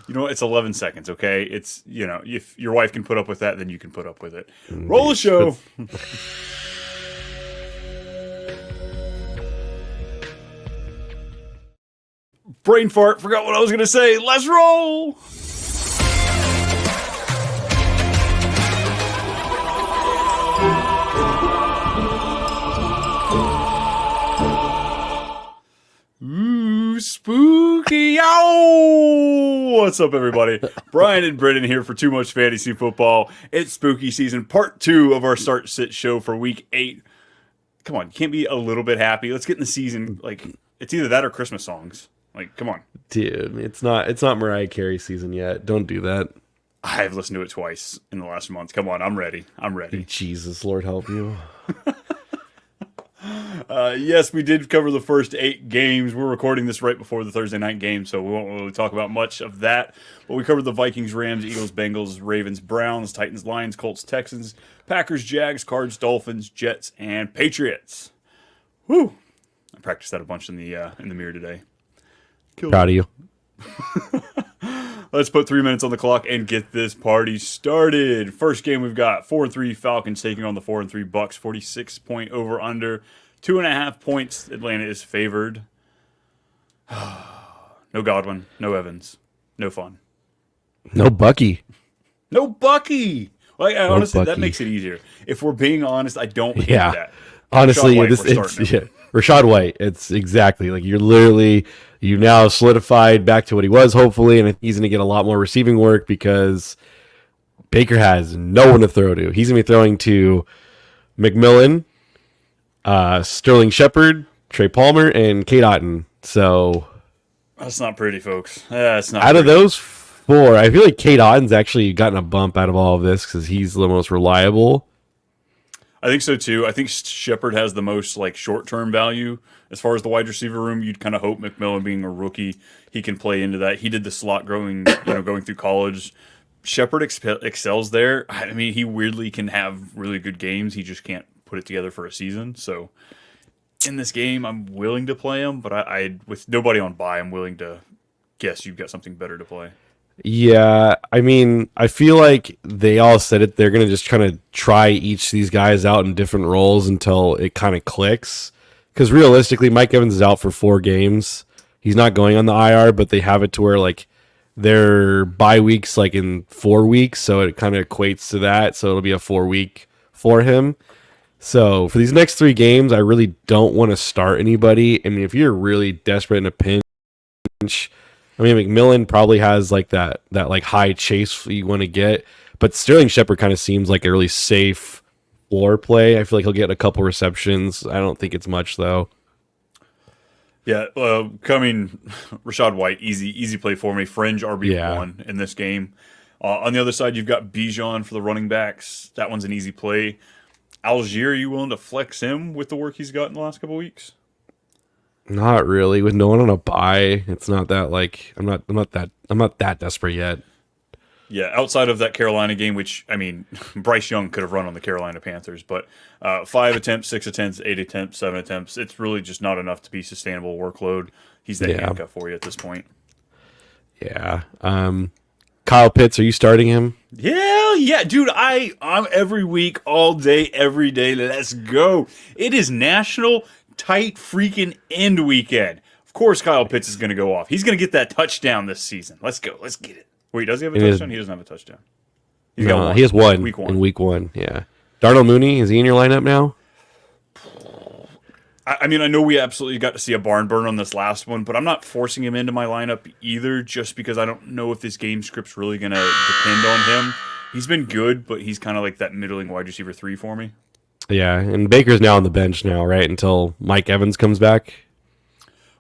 You know what? It's 11 seconds, okay? It's, if your wife can put up with that, then you can put up with it. Roll the show. Brain fart. Forgot what I was going to say. Let's roll. Ooh, spooky. Ow! What's up, everybody? Brian and Brennen here for Too Much Fantasy Football. It's spooky season, part 2 of our Start Sit show for week 8. Come on, you can't be a little bit happy. Let's get in the season. Like, it's either that or Christmas songs. Like, come on. Dude, it's not Mariah Carey season yet. Don't do that. I've listened to it twice in the last month. Come on, I'm ready. Jesus, Lord help you. Yes, we did cover the first 8 games. We're recording this right before the Thursday night game, so we won't really talk about much of that. But we covered the Vikings, Rams, Eagles, Bengals, Ravens, Browns, Titans, Lions, Colts, Texans, Packers, Jags, Cards, Dolphins, Jets, and Patriots. Whew! I practiced that a bunch in the mirror today. Proud of you. Let's put 3 minutes on the clock and get this party started. First game we've got 4-3 Falcons taking on the 4-3 Bucs. 46-point over under. 2.5 points. Atlanta is favored. No Godwin. No Evans. No fun. No Bucky. No Bucky. Like, honestly, Bucky. That makes it easier. If we're being honest, I don't hate Yeah. that. Honestly, Rashad White, Rashad White. It's exactly like you now solidified back to what he was, hopefully, and he's going to get a lot more receiving work because Baker has no one to throw to. He's going to be throwing to McMillan, Sterling Shepard, Trey Palmer, and Kate Otten. So that's not pretty, folks. That's not. Out pretty. of those 4, I feel like Kate Otten's actually gotten a bump out of all of this because he's the most reliable. I think so too. I think Shepard has the most short-term value as far as the wide receiver room. You'd kind of hope McMillan, being a rookie, he can play into that. He did the slot going through college. Shepard excels there. I mean, he weirdly can have really good games. He just can't put it together for a season. So in this game, I'm willing to play him, but I with nobody on bye, I'm willing to guess you've got something better to play. Yeah, I mean, I feel like they all said it. They're going to just kind of try each of these guys out in different roles until it kind of clicks. Because realistically, Mike Evans is out for 4 games. He's not going on the IR, but they have it to where their bye weeks in 4 weeks, so it kind of equates to that. So it'll be a 4-week for him. So for these next 3 games, I really don't want to start anybody. I mean, if you're really desperate in a pinch, I mean, McMillan probably has that high chase you want to get, but Sterling Shepard kind of seems like a really safe floor play. I feel like he'll get a couple receptions. I don't think it's much though. Yeah, coming Rashad White, easy play for me. Fringe RB1 in this game. On the other side, you've got Bijan for the running backs. That one's an easy play. Algier, are you willing to flex him with the work he's got in the last couple of weeks? Not really. With no one on a bye, it's not that I'm not that desperate yet. Yeah, outside of that Carolina game, which I mean, Bryce Young could have run on the Carolina Panthers, but 5 attempts, 6 attempts, 8 attempts, 7 attempts. It's really just not enough to be sustainable workload. He's that handcuff for you at this point. Yeah. Kyle Pitts, are you starting him? Yeah, dude. I'm every week, all day, every day. Let's go. It is National Tight freaking End weekend. Of course, Kyle Pitts is going to go off. He's going to get that touchdown this season. Let's go. Let's get it. Wait, does he have a touchdown? He doesn't have a touchdown. He has one in week 1. Yeah. Darnell Mooney, is he in your lineup now? I mean, I know we absolutely got to see a barn burn on this last one, but I'm not forcing him into my lineup either, just because I don't know if this game script's really going to depend on him. He's been good, but he's kind of like that middling wide receiver 3 for me. Yeah, and Baker's now on the bench now, right? Until Mike Evans comes back.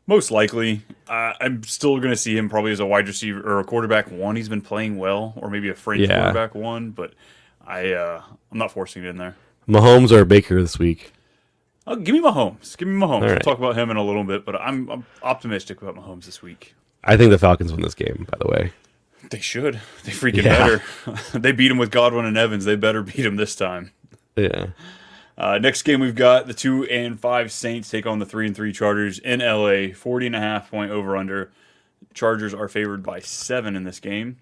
Most likely. I'm still going to see him probably as a wide receiver or a quarterback 1. He's been playing well, or maybe a fringe quarterback 1, but I'm not forcing it in there. Mahomes or Baker this week? Give me Mahomes. All right. We'll talk about him in a little bit, but I'm optimistic about Mahomes this week. I think the Falcons win this game, by the way. They should. They freaking better. They beat him with Godwin and Evans. They better beat him this time. Yeah. Next game, we've got the 2-5 Saints take on the 3-3 Chargers in LA. 40.5 point over under. Chargers are favored by 7 in this game.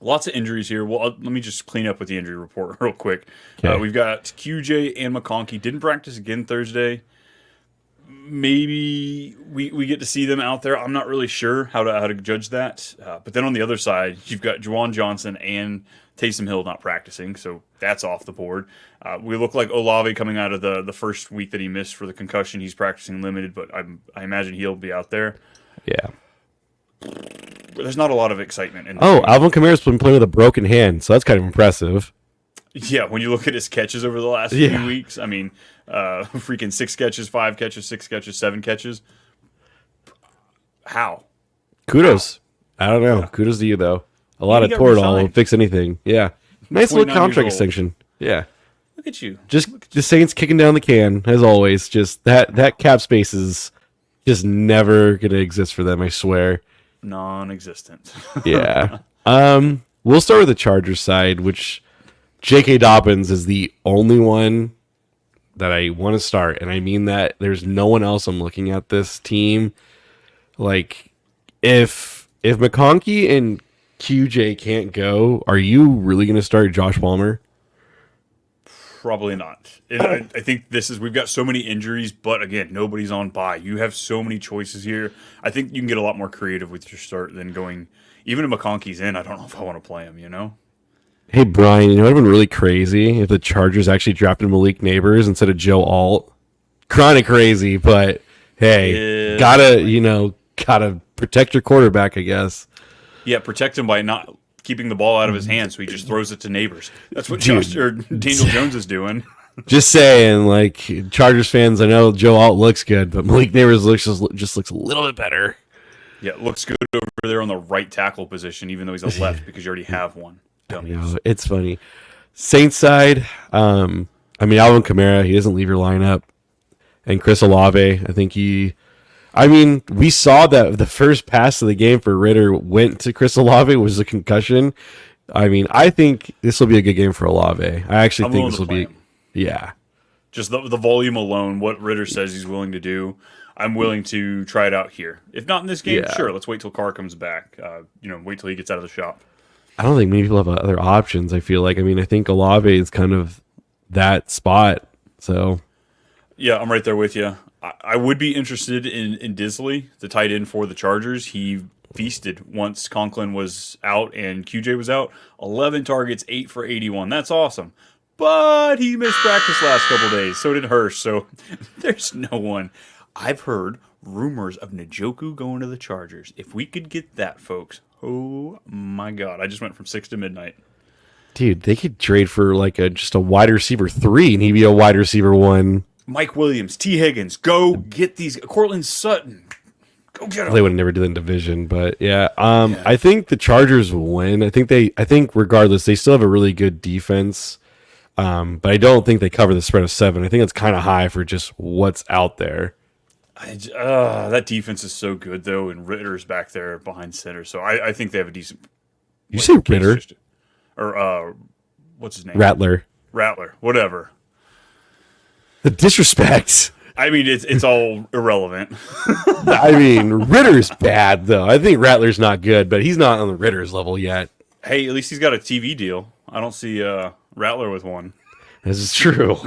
Lots of injuries here. Well, let me just clean up with the injury report real quick. Okay. We've got QJ and McConkey. Didn't practice again Thursday. Maybe we get to see them out there. I'm not really sure how to judge that. But then on the other side, you've got Juwan Johnson and Taysom Hill not practicing, so that's off the board. We look like Olave coming out of the first week that he missed for the concussion. He's practicing limited, but I imagine he'll be out there. Yeah. There's not a lot of excitement in this Oh, game. Alvin Kamara's been playing with a broken hand, so that's kind of impressive. Yeah, when you look at his catches over the last few weeks, I mean, freaking 6 catches, 5 catches, 6 catches, 7 catches. How? Kudos. I don't know. Kudos to you, though. A lot of got Toradol will re-signed. fix anything. Yeah. Nice little 29 contract years old. extension. Yeah. Look at you. Just the Saints kicking down the can, as always. Just that cap space is just never going to exist for them, I swear. Non-existent. Yeah. We'll start with the Chargers side, which J.K. Dobbins is the only one that I want to start. And I mean that there's no one else I'm looking at this team. Like, if McConkey and QJ can't go, are you really going to start Josh Palmer? Probably not. I think we've got so many injuries, but again, nobody's on bye. You have so many choices here. I think you can get a lot more creative with your start than going, even if McConkey's in, I don't know if I want to play him, you know? Hey, Brian, you know what would have been really crazy if the Chargers actually drafted Malik Neighbors instead of Joe Alt? Kind of crazy, but hey, Yeah. gotta protect your quarterback, I guess. Yeah, protect him by not keeping the ball out of his hands so he just throws it to neighbors. That's what Dude. Daniel Jones is doing. Just saying, like, Chargers fans, I know Joe Alt looks good, but Malik Neighbors just looks a little bit better. Yeah, it looks good over there on the right tackle position, even though he's a left because you already have one. You know, it's funny. Saints side, Alvin Kamara, he doesn't leave your lineup. And Chris Olave, we saw that the first pass of the game for Ritter went to Chris Olave, was a concussion. I think this will be a good game for Olave. I actually think this will be, yeah. Just the volume alone, what Ritter says he's willing to do, I'm willing to try it out here. If not in this game, sure, let's wait till Carr comes back. Wait till he gets out of the shop. I don't think many people have other options, I feel like. I think Olave is kind of that spot, so... Yeah, I'm right there with you. I would be interested in Disley, the tight end for the Chargers. He feasted once Conklin was out and QJ was out. 11 targets, 8 for 81. That's awesome. But he missed practice last couple days. So did Hurst. So there's no one. I've heard rumors of Njoku going to the Chargers. If we could get that, folks. Oh, my God. I just went from 6 to midnight. Dude, they could trade for just a wide receiver 3 and he'd be a wide receiver 1. Mike Williams, T. Higgins, go get these. Cortland Sutton, go get them. They would never do that in division, but yeah. I think the Chargers will win. I think regardless, they still have a really good defense. But I don't think they cover the spread of 7. I think it's kind of high for just what's out there. That defense is so good though, and Ritter's back there behind center, so I think they have a decent. You say Ritter or what's his name? Rattler, whatever. the disrespect. It's all irrelevant. Ritter's bad though. I think Rattler's not good, but he's not on the Ritter's level yet. Hey, at least he's got a TV deal. I don't see Rattler with one. This is true.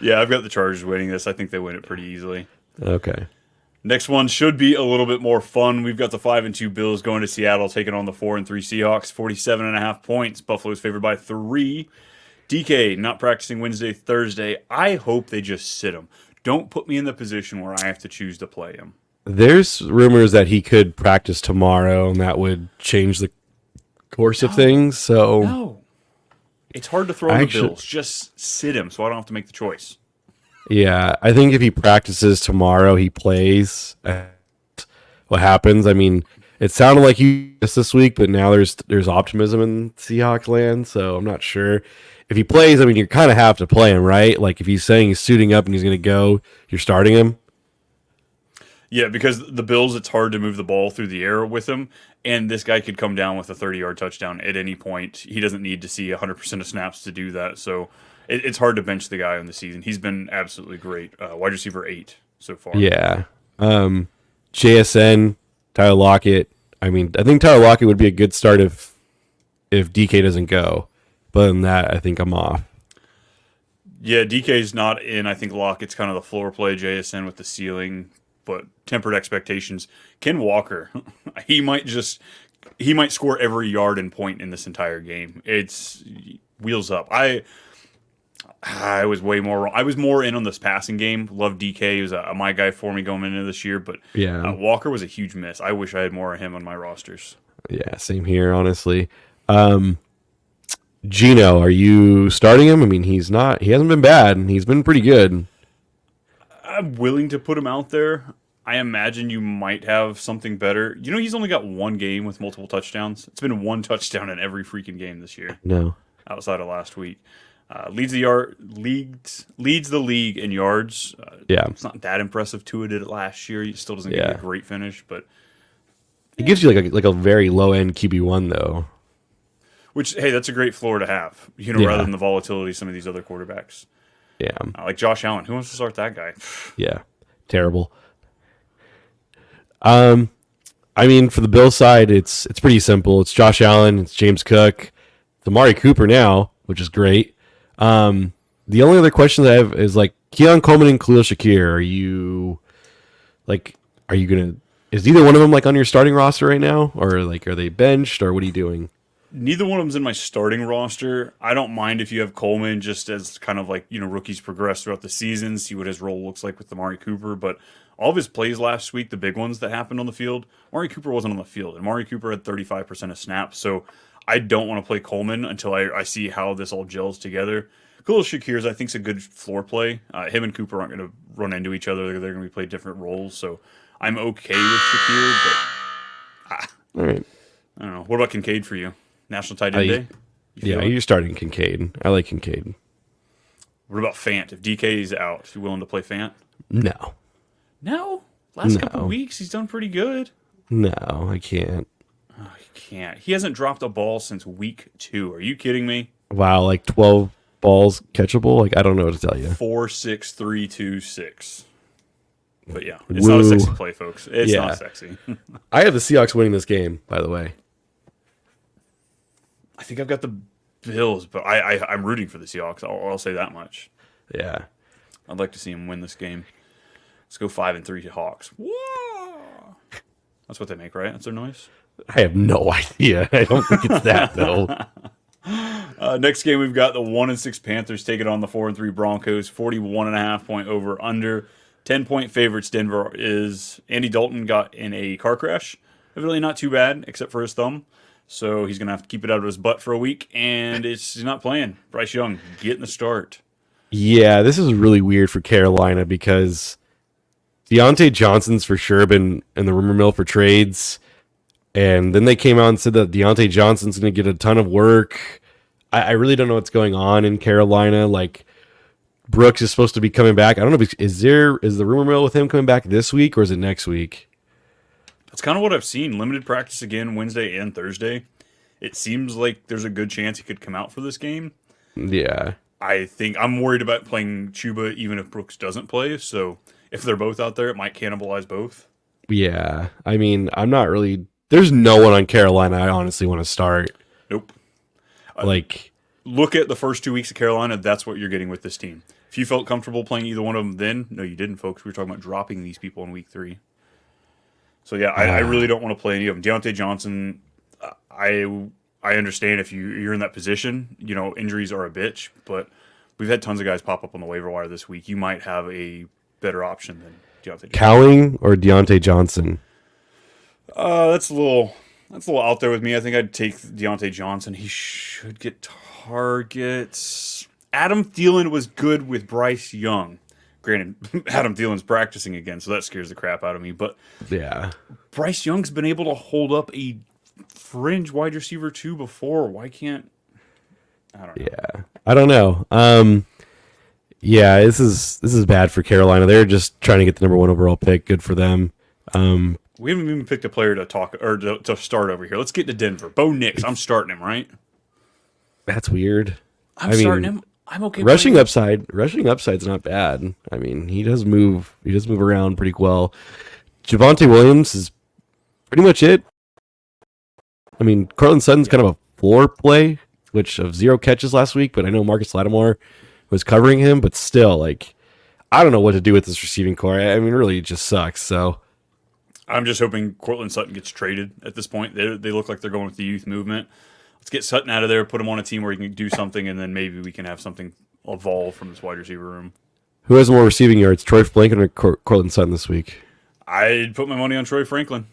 Yeah, I've got the Chargers winning this. I think they win it pretty easily. Okay. Next one should be a little bit more fun. We've got the 5-2 Bills going to Seattle, taking on the 4-3 Seahawks. 47.5 points. Buffalo's favored by 3. DK not practicing Wednesday, Thursday. I hope they just sit him. Don't put me in the position where I have to choose to play him. There's rumors that he could practice tomorrow, and that would change the course of things. So No. It's hard to throw the Bills. Just sit him so I don't have to make the choice. Yeah, I think if he practices tomorrow, he plays. What happens? It sounded like he missed this week, but now there's optimism in Seahawks land, so I'm not sure. If he plays, you kind of have to play him, right? Like if he's saying he's suiting up and he's going to go, you're starting him. Yeah, because the Bills, it's hard to move the ball through the air with him, and this guy could come down with a 30-yard touchdown at any point. He doesn't need to see 100% of snaps to do that, so it's hard to bench the guy on the season. He's been absolutely great. Wide receiver 8 so far. Yeah. JSN, Tyler Lockett. I mean, I think Tyler Lockett would be a good start if DK doesn't go. But other than that, I think I'm off. Yeah, DK's not in. I think Lockett's kind of the floor play, JSN with the ceiling, but tempered expectations. Ken Walker, he might score every yard and point in this entire game. It's wheels up. I was way more wrong. I was more in on this passing game. Love DK. He was my guy for me going into this year, but Yeah. Walker was a huge miss. I wish I had more of him on my rosters. Yeah, same here, honestly. Gino, are you starting him? I mean, he hasn't been bad. He's been pretty good. I'm willing to put him out there. I imagine you might have something better. You know, he's only got one game with multiple touchdowns. It's been one touchdown in every freaking game this year. No. Outside of last week. Leads the league in yards. Yeah. It's not that impressive. Tua did it last year. He still doesn't get a great finish, but it gives you like a very low end QB1 though. Which, hey, that's a great floor to have, rather than the volatility of some of these other quarterbacks. Yeah. Like Josh Allen. Who wants to start that guy? Yeah. Terrible. I mean, for the Bill side, it's pretty simple. It's Josh Allen, it's James Cook, it's Amari Cooper now, which is great. The only other questions I have is like Keon Coleman and Khalil Shakir. Is either one of them like on your starting roster right now? Or like, are they benched or what are you doing? Neither one of them's in my starting roster. I don't mind if you have Coleman just as kind of like, rookies progress throughout the season, see what his role looks like with Amari Cooper. But all of his plays last week, the big ones that happened on the field, Amari Cooper wasn't on the field. And Amari Cooper had 35% of snaps. So I don't want to play Coleman until I see how this all gels together. Khalil Shakir, I think, is a good floor play. Him and Cooper aren't going to run into each other. They're going to play different roles. So I'm okay with Shakir, but All right. I don't know. What about Kincaid for you? National Tight End Day? You're starting Kincaid. I like Kincaid. What about Fant? If DK is out, you willing to play Fant? No. No? Last couple weeks, he's done pretty good. No, I can't. Oh, he can't. He hasn't dropped a ball since week 2. Are you kidding me? Wow, like 12 balls catchable? Like, I don't know what to tell you. 4, 6, 3, 2, 6. But yeah, it's not a sexy play, folks. It's not sexy. I have the Seahawks winning this game, by the way. I think I've got the Bills, but I'm rooting for the Seahawks. I'll say that much. Yeah. I'd like to see him win this game. Let's go 5-3 to Hawks. Whoa! That's what they make, right? That's their noise? I have no idea. I don't think it's that, though. Next game, we've got the 1-6 Panthers taking on the 4-3 Broncos. 41.5 point over under. 10-point favorites. Denver is Andy Dalton got in a car crash. Really not too bad, except for his thumb. So he's going to have to keep it out of his butt for a week, and he's not playing. Bryce Young getting the start. Yeah, this is really weird for Carolina because Deontay Johnson's for sure been in the rumor mill for trades, and then they came out and said that Deontay Johnson's going to get a ton of work. I really don't know what's going on in Carolina. Like, Brooks is supposed to be coming back. I don't know if is the rumor mill with him coming back this week or is it next week? That's kind of what I've seen. Limited practice again Wednesday and Thursday. It seems like there's a good chance he could come out for this game. Yeah. I think I'm worried about playing Chuba even if Brooks doesn't play. So if they're both out there, it might cannibalize both. Yeah. I mean, I'm not really... There's no one on Carolina I honestly want to start. Nope. Look at the first 2 weeks of Carolina. That's what you're getting with this team. If you felt comfortable playing either one of them then, no, you didn't, folks. We were talking about dropping these people in week 3. So, yeah, I really don't want to play any of them. Deontay Johnson, I understand if you're in that position. Injuries are a bitch, but we've had tons of guys pop up on the waiver wire this week. You might have a better option than Deontay Johnson. Cowing or Deontay Johnson? That's a little out there with me. I think I'd take Deontay Johnson. He should get targets. Adam Thielen was good with Bryce Young. Granted, Adam Thielen's practicing again, so that scares the crap out of me. But yeah, Bryce Young's been able to hold up a fringe wide receiver 2 before. Why can't... I don't know. Yeah, I don't know. Yeah, this is bad for Carolina. They're just trying to get the number 1 overall pick. Good for them. We haven't even picked a player to talk or to start over here. Let's get to Denver. Bo Nix, I'm starting him, right? That's weird. I'm starting him. I'm okay. Rushing upside's not bad. I mean, he does move around pretty well. Javonte Williams is pretty much it. I mean, Cortland Sutton's kind of a floor play, which of 0 catches last week, but I know Marcus Lattimore was covering him, but still, like, I don't know what to do with this receiving core. I mean, really, it just sucks. So I'm just hoping Cortland Sutton gets traded at this point. They look like they're going with the youth movement. Let's get Sutton out of there, put him on a team where he can do something, and then maybe we can have something evolve from this wide receiver room. who has more receiving yards, Troy Franklin or Cortland Sutton this week? I'd put my money on Troy Franklin.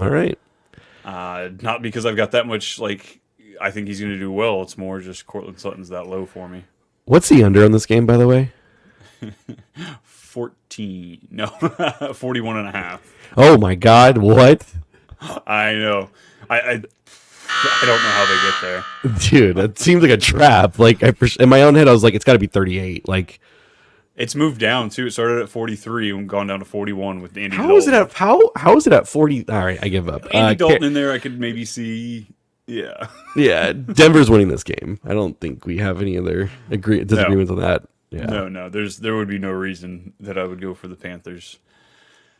All right. Not because I've got that much, like, I think he's going to do well. It's more just Cortland Sutton's that low for me. What's the under on this game, by the way? 14. No, 41 and a half. Oh, my God. What? I know. I don't know how they get there. Dude, that seems like a trap. Like, in my own head, I was like, it's got to be 38. Like, it's moved down, too. It started at 43 and gone down to 41 with Andy Dalton. How is it at 40? All right, I give up. Andy Dalton in there, I could maybe see. Yeah. Yeah, Denver's winning this game. I don't think we have any other disagreements on that. Yeah. No. There would be no reason that I would go for the Panthers.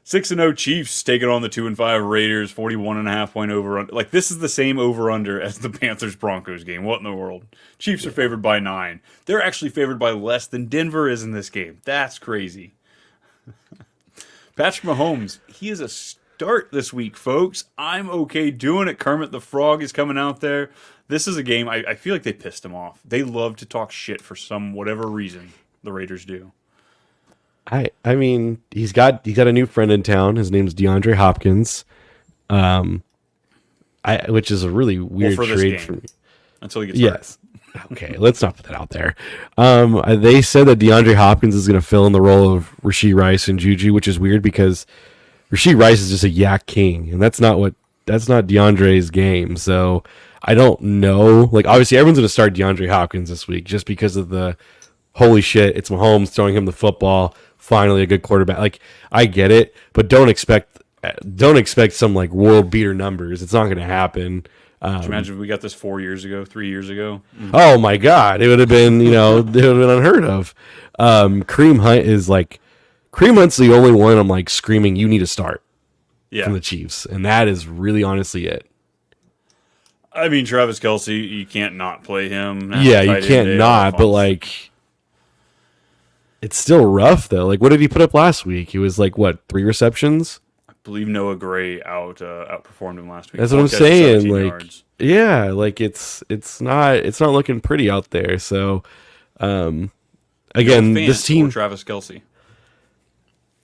6-0 Chiefs taking on the 2-5 Raiders, 41.5 point over. Like, this is the same over under as the Panthers Broncos game. What in the world? Chiefs are favored by 9. They're actually favored by less than Denver is in this game. That's crazy. Patrick Mahomes, he is a start this week, folks. I'm okay doing it. Kermit the Frog is coming out there. This is a game, I feel like they pissed him off. They love to talk shit for whatever reason. The Raiders do. I mean, he's got a new friend in town. His name's DeAndre Hopkins, which is a really weird trade for me. Until he gets hurt. Okay, let's not put that out there. They said that DeAndre Hopkins is going to fill in the role of Rashee Rice and Juju, which is weird because Rashee Rice is just a yak king, and that's not DeAndre's game. So I don't know. Like, obviously, everyone's going to start DeAndre Hopkins this week just because of the holy shit. It's Mahomes throwing him the football. Finally, a good quarterback. Like, I get it, but don't expect some like world beater numbers. It's not going to happen. Could you imagine if we got this 3 years ago? Oh my God, it would have been unheard of. Kareem Hunt's the only one I'm like screaming you need to start from the Chiefs, and that is really honestly it. I mean, Travis Kelce, you can't not play him. Yeah, you can't not, but like, it's still rough though. Like, what did he put up last week? He was like, what, 3 receptions? I believe Noah Gray outperformed him last week. That's what I'm saying. Like, yards. yeah, like it's not looking pretty out there. So, again, this team, Travis Kelce.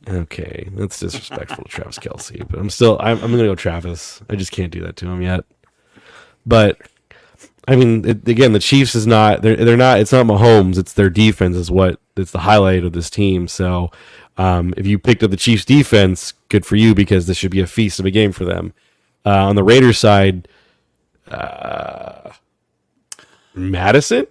Okay, that's disrespectful to Travis Kelce, but I'm gonna go Travis. I just can't do that to him yet. But I mean, again, the Chiefs is not. They're not. It's not Mahomes. It's their defense. It's the highlight of this team. So, if you picked up the Chiefs defense, good for you because this should be a feast of a game for them. On the Raiders side, Madison,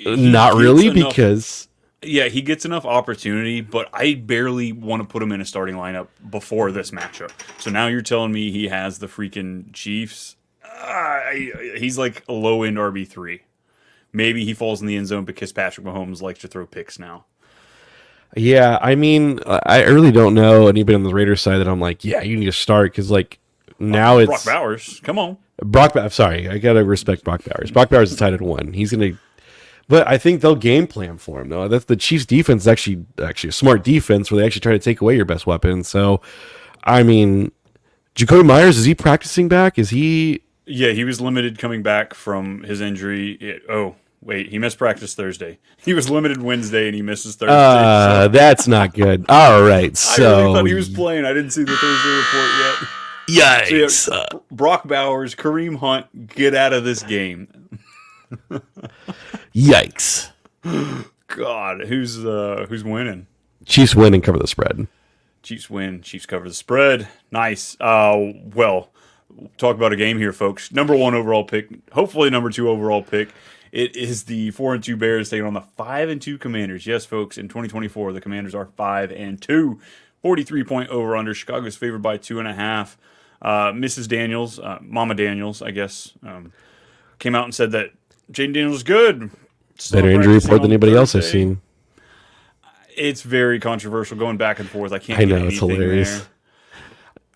not really because. Yeah, he gets enough opportunity, but I barely want to put him in a starting lineup before this matchup. So now you're telling me he has the freaking Chiefs. He's like a low-end RB3. Maybe he falls in the end zone because Patrick Mahomes likes to throw picks now. Yeah, I mean, I really don't know anybody on the Raiders side that I'm like, yeah, you need to start because like now it's Brock Bowers. Come on, Sorry, I gotta respect Brock Bowers. Brock Bowers is tied at 1. He's gonna. But I think they'll game plan for him, though. That's the Chiefs' defense is actually a smart defense where they actually try to take away your best weapon. So, I mean, Jacoby Myers, is he practicing back? Is he? Yeah, he was limited coming back from his injury. He missed practice Thursday. He was limited Wednesday, and he misses Thursday. That's not good. All right, so. I really thought he was playing. I didn't see the Thursday report yet. Yikes. So, yeah, Brock Bowers, Kareem Hunt, get out of this game. Yikes. God, who's winning? Chiefs win and cover the spread. Chiefs win. Chiefs cover the spread. Nice. Well, talk about a game here, folks. Number 1 overall pick. Hopefully number 2 overall pick. It is the 4-2 Bears taking on the 5-2 Commanders. Yes, folks, in 2024, the Commanders are 5-2. 43-point over-under. Chicago's favored by 2.5. Mrs. Daniels, Mama Daniels, I guess, came out and said that Jaden Daniels is good. Better injury report than anybody else I've seen. It's very controversial going back and forth. I know, it's hilarious.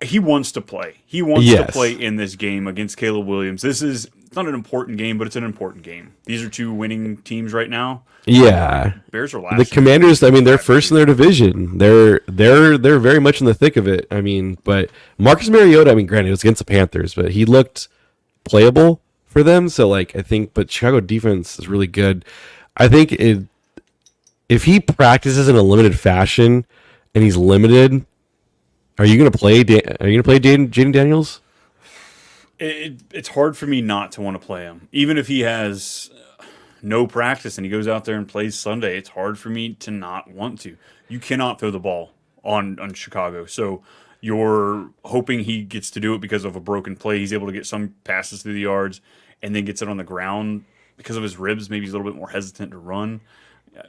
He wants to play. He wants to Yes. play in this game against Caleb Williams. This is it's not an important game, but it's an important game. These are two winning teams right now. Yeah. Bears are last. The Commanders, I mean, they're first in their division. They're very much in the thick of it. I mean, but Marcus Mariota, I mean, granted, it was against the Panthers, but he looked playable for them. So, like, I think, but Chicago defense is really good. I think if he practices in a limited fashion and he's limited, are you going to play? Are you going to play Jaden Daniels? It's hard for me not to want to play him, even if he has no practice and he goes out there and plays Sunday. It's hard for me to not want to. You cannot throw the ball on Chicago, so you're hoping he gets to do it because of a broken play. He's able to get some passes through the yards and then gets it on the ground because of his ribs. Maybe he's a little bit more hesitant to run.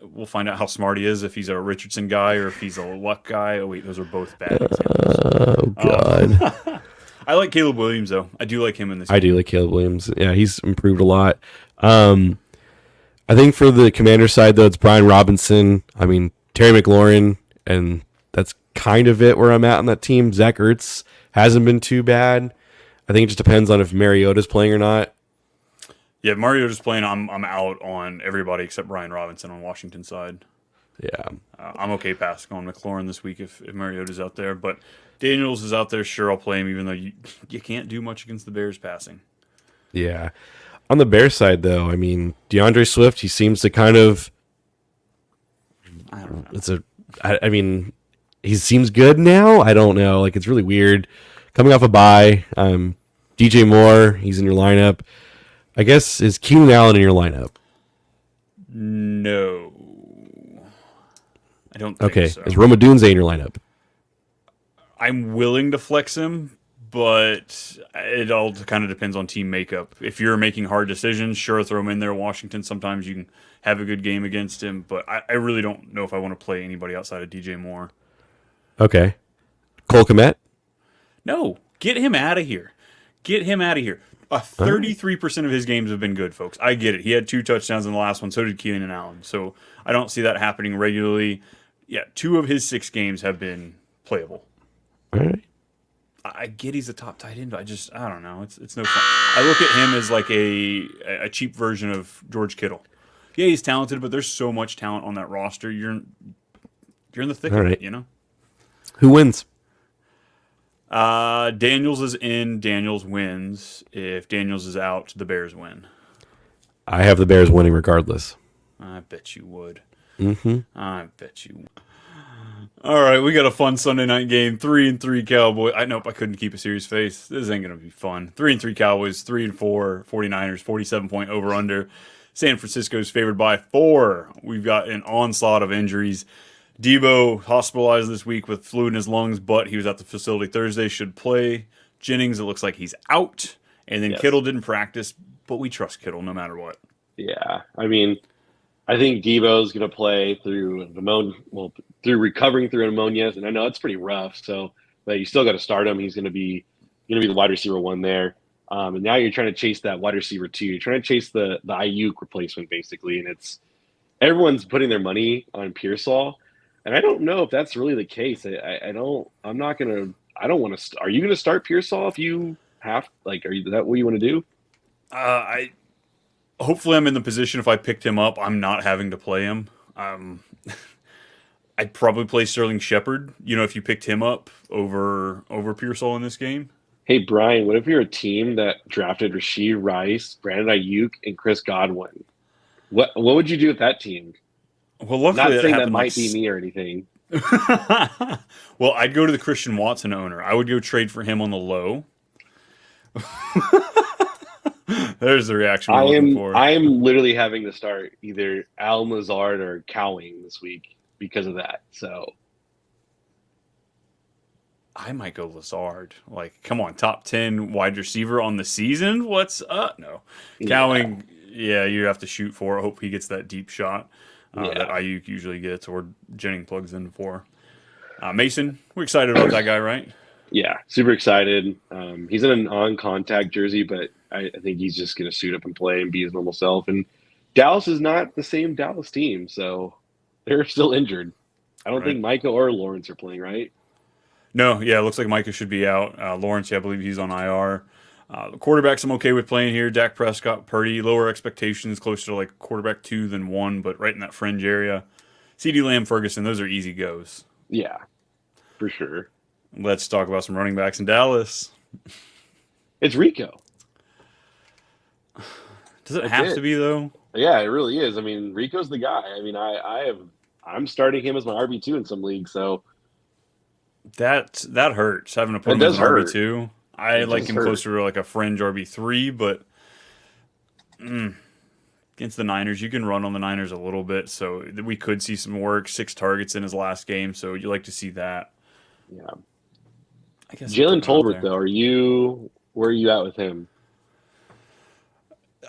We'll find out how smart he is, if he's a Richardson guy or if he's a Luck guy. Oh, wait, those are both bad examples. Oh, God. I like Caleb Williams, though. I do like him in this game. I do like Caleb Williams. Yeah, he's improved a lot. I think for the Commander side, though, it's Brian Robinson. I mean, Terry McLaurin, and that's kind of it where I'm at on that team. Zach Ertz hasn't been too bad. I think it just depends on if Mariota's playing or not. Yeah, if Mariota's playing, I'm out on everybody except Brian Robinson on Washington's side. Yeah. I'm okay passing on McLaurin this week if Mariota's out there. But Daniels is out there, sure, I'll play him, even though you can't do much against the Bears passing. Yeah. On the Bears side, though, I mean, DeAndre Swift, he seems to kind of... I don't know. I mean, he seems good now. I don't know. Like, it's really weird. Coming off a bye, DJ Moore, he's in your lineup. I guess, is Keenan Allen in your lineup? No. I don't think so. Is Roma Dunze in your lineup? I'm willing to flex him, but it all kind of depends on team makeup. If you're making hard decisions, sure, throw him in there. Washington, sometimes you can have a good game against him, but I really don't know if I want to play anybody outside of DJ Moore. Okay. Cole Kmet? No, get him out of here. Get him out of here. 33% of his games have been good, folks. I get it. He had 2 touchdowns in the last one. So did Keenan Allen. So I don't see that happening regularly. Yeah, 2 of his 6 games have been playable. All right. I get he's a top tight end, but I don't know. It's no fun. I look at him as like a cheap version of George Kittle. Yeah, he's talented, but there's so much talent on that roster. You're in the thick of it, you know? Who wins? Daniels is in. Daniels wins. If Daniels is out, the Bears win. I have the Bears winning regardless. I bet you would. Mm-hmm. I bet you would. All right, we got a fun Sunday night game. 3-3 Cowboys. I couldn't keep a serious face. This ain't gonna be fun. 3-3 Cowboys. 3-4 49ers. 47-point over under. San Francisco's favored by 4. We've got an onslaught of injuries. Debo hospitalized this week with flu in his lungs, but he was at the facility Thursday. Should play. Jennings, it looks like he's out. And then Kittle didn't practice, but we trust Kittle no matter what. Yeah, I mean, I think Debo's going to play through through recovering through pneumonia, and I know it's pretty rough. So, but you still got to start him. He's going to be the wide receiver 1 there. And now you're trying to chase that wide receiver 2. You're trying to chase the Ayuk replacement basically, and everyone's putting their money on Pearsall. And I don't know if that's really the case. I don't want to. Are you going to start Pearsall if you have? Is that what you want to do? Hopefully I'm in the position if I picked him up, I'm not having to play him. I'd probably play Sterling Shepard. You know, if you picked him up over Pearsall in this game. Hey Brian, what if you're a team that drafted Rashid Rice, Brandon Ayuk, and Chris Godwin? What would you do with that team? Well, luckily, not saying that might be me or anything. Well, I'd go to the Christian Watson owner. I would go trade for him on the low. There's the reaction we're looking for. I am literally having to start either Al Mazard or Cowing this week because of that. So I might go Lazard. Like, come on, top 10 wide receiver on the season? What's up? No. Cowing, you have to shoot for. I hope he gets that deep shot that Ayuk usually gets or Jennings plugs in for. Mason, we're excited about that guy, right? Yeah, super excited. He's in a non-contact jersey, but I think he's just going to suit up and play and be his normal self. And Dallas is not the same Dallas team, so they're still injured. I don't think Micah or Lawrence are playing, right? No, yeah, it looks like Micah should be out. Lawrence, yeah, I believe he's on IR. The quarterbacks I'm okay with playing here. Dak Prescott, Purdy, lower expectations, closer to like quarterback 2 than 1, but right in that fringe area. CeeDee Lamb, Ferguson, those are easy goes. Yeah, for sure. Let's talk about some running backs in Dallas. It's Rico. Does it That's have it. to be though? Yeah, it really is. I mean, Rico's the guy. I mean, I'm starting him as my RB2 in some leagues, so That hurts having to put it him as does an hurt. RB2. I It like does him hurt. closer to like a fringe RB3, but against the Niners, you can run on the Niners a little bit, so we could see some work. 6 targets in his last game, so you like to see that. Yeah. I guess I'm Jalen putting him out Tolbert, there. though, where are you at with him?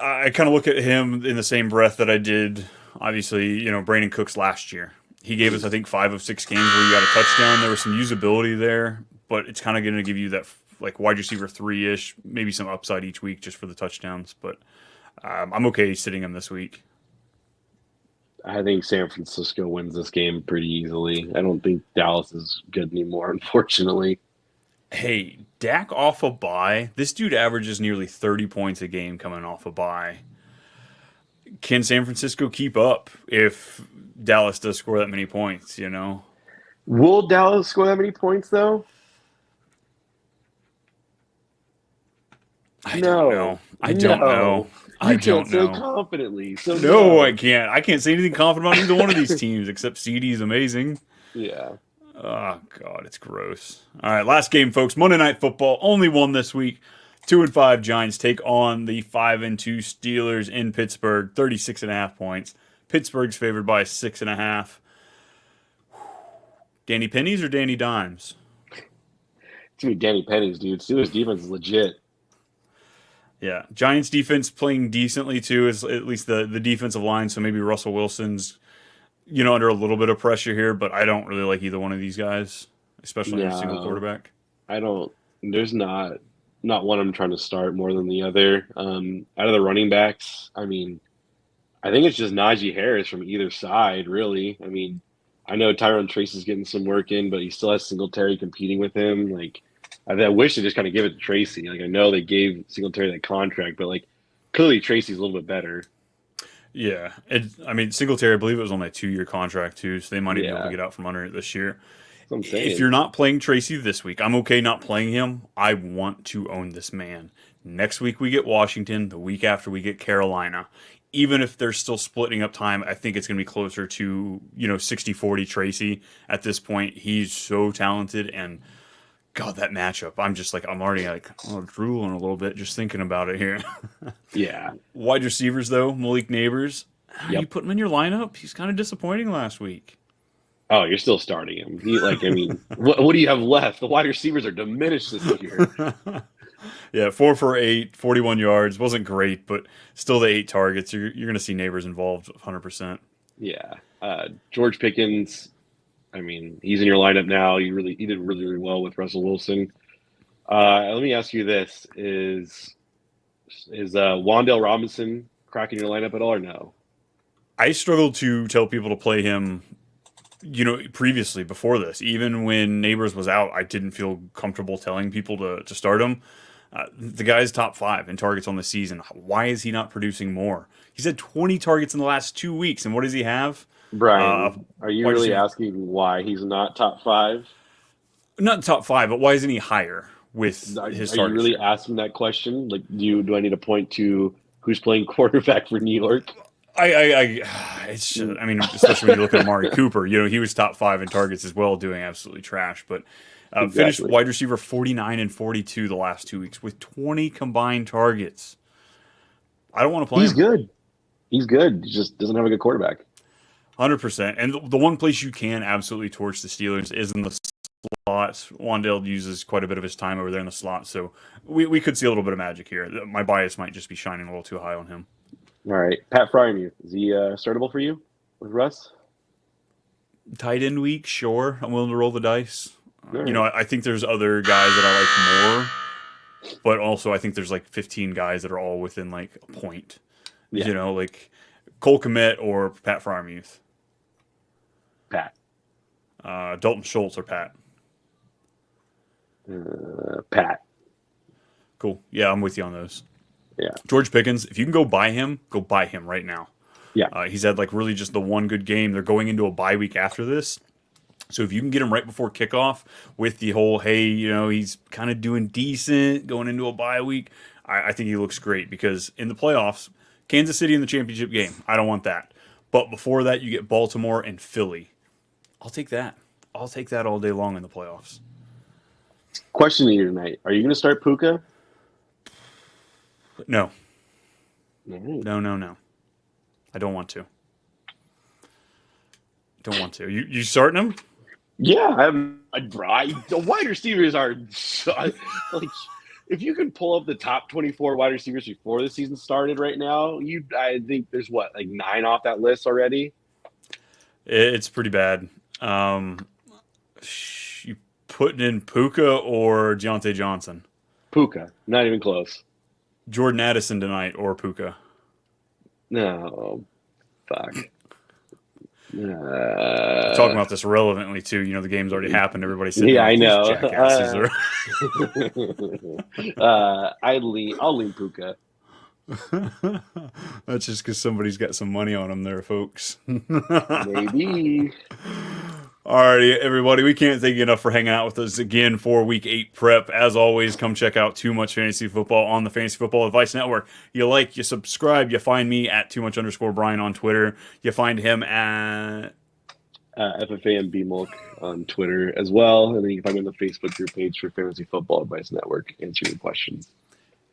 I kind of look at him in the same breath that I did, obviously, Brandon Cooks last year. He gave us, I think, 5 of 6 games where you got a touchdown. There was some usability there, but it's kind of going to give you that like wide receiver 3-ish, maybe some upside each week just for the touchdowns. But I'm okay sitting him this week. I think San Francisco wins this game pretty easily. I don't think Dallas is good anymore, unfortunately. Hey, Dak off a bye. This dude averages nearly 30 points a game coming off a bye. Can San Francisco keep up if Dallas does score that many points, Will Dallas score that many points, though? I don't know. No. I don't know. No. I You can't don't say know. confidently. So No, I no. can't. I can't say anything confident about either one of these teams except CD is amazing. Yeah. Oh God, it's gross. All right, last game, folks. Monday Night Football, only one this week. 2-5 Giants take on the 5-2 Steelers in Pittsburgh. 36.5 points. Pittsburgh's favored by 6.5. Danny Pennies or Danny Dimes? It's gonna be Danny Pennies, dude. Steelers defense is legit. Yeah, Giants defense playing decently too, is at least the defensive line. So maybe Russell Wilson's under a little bit of pressure here, but I don't really like either one of these guys, especially in a single No, quarterback. I don't. There's not one I'm trying to start more than the other. Out of the running backs, I mean, I think it's just Najee Harris from either side, really. I mean, I know Tyrone Trace is getting some work in, but he still has Singletary competing with him. Like, I wish they just kind of give it to Tracy. Like, I know they gave Singletary that contract, but like, clearly Tracy's a little bit better. Yeah, I mean Singletary, I believe it was only a 2-year contract too, so they might even be able to Yeah, get out from under it this year. that's what I'm If saying. you're not playing Tracy this week, I'm okay not playing him. I want to own this man. Next week we get Washington. The week after we get Carolina. Even if they're still splitting up time, I think it's going to be closer to 60-40 Tracy at this point. He's so talented, and God, that matchup. I'm already like drooling a little bit just thinking about it here. Yeah. Wide receivers though, Malik Neighbors. You Yep. put him in your lineup. He's kind of disappointing last week. Oh, you're still starting him. I mean, what do you have left? The wide receivers are diminished this year. Yeah, 4 for 8, 41 yards. Wasn't great, but still the 8 targets. You're going to see Neighbors involved 100%. Yeah. George Pickens, I mean, he's in your lineup now. He did really, really well with Russell Wilson. Let me ask you this: Is Wandale Robinson cracking your lineup at all, or no? I struggled to tell people to play him, previously before this. Even when Neighbors was out, I didn't feel comfortable telling people to start him. The guy's top 5 in targets on the season. Why is he not producing more? He's had 20 targets in the last 2 weeks, and what does he have? Uh, Brian, are you wide really receiver, asking why he's not top 5? not top 5, but why isn't he higher with Are his you target really share? asking that question? Like, do I need to point to who's playing quarterback for New York? It's just, I mean, especially when you look at Amari Cooper, he was top 5 in targets as well, doing absolutely trash. But finished Exactly. wide receiver 49 and 42 the last 2 weeks with 20 combined targets. I don't want to play He's him. good. He's good. He just doesn't have a good quarterback. 100%. And the one place you can absolutely torch the Steelers is in the slot. Wandale uses quite a bit of his time over there in the slot, so we could see a little bit of magic here. My bias might just be shining a little too high on him. All right. Pat Frymuth, is he startable for you with Russ? Tight end week, sure. I'm willing to roll the dice. All right. I think there's other guys that I like more, but also I think there's like 15 guys that are all within like a point. Yeah. Like Cole Kmet or Pat Frymuth. Pat. Dalton Schultz or Pat. Pat. Cool. Yeah, I'm with you on those. Yeah. George Pickens, if you can go buy him right now. Yeah. He's had like really just the one good game. They're going into a bye week after this. So if you can get him right before kickoff with the whole, hey, you know, he's kind of doing decent going into a bye week, I think he looks great because in the playoffs, Kansas City in the championship game, I don't want that. But before that, you get Baltimore and Philly. I'll take that. I'll take that all day long in the playoffs. Question to you tonight. Are you going to start Pooka? No. Right. No. I don't want to. Don't want to. You starting him? Yeah, the wide receivers are like, if you can pull up the top 24 wide receivers before the season started right now, I think there's like 9 off that list already. It's pretty bad. You putting in Pooka or Deontay Johnson? Pooka, not even close. Jordan Addison tonight or Pooka? No, fuck. Talking about this relevantly too. You know, the game's already happened. Everybody said, "Yeah, I know." Jackasses I'll lean Pooka. That's just because somebody's got some money on them there, folks. Maybe. Alrighty, everybody. We can't thank you enough for hanging out with us again for Week 8 prep. As always, come check out Too Much Fantasy Football on the Fantasy Football Advice Network. You like, you subscribe, you find me at @too_much_Brian on Twitter. You find him at FFAMBMulk on Twitter as well. And then you can find me on the Facebook group page for Fantasy Football Advice Network answering questions.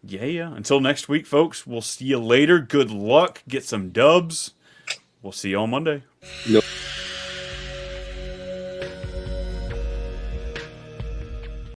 Yeah. Until next week, folks, we'll see you later. Good luck. Get some dubs. We'll see you on Monday. Nope.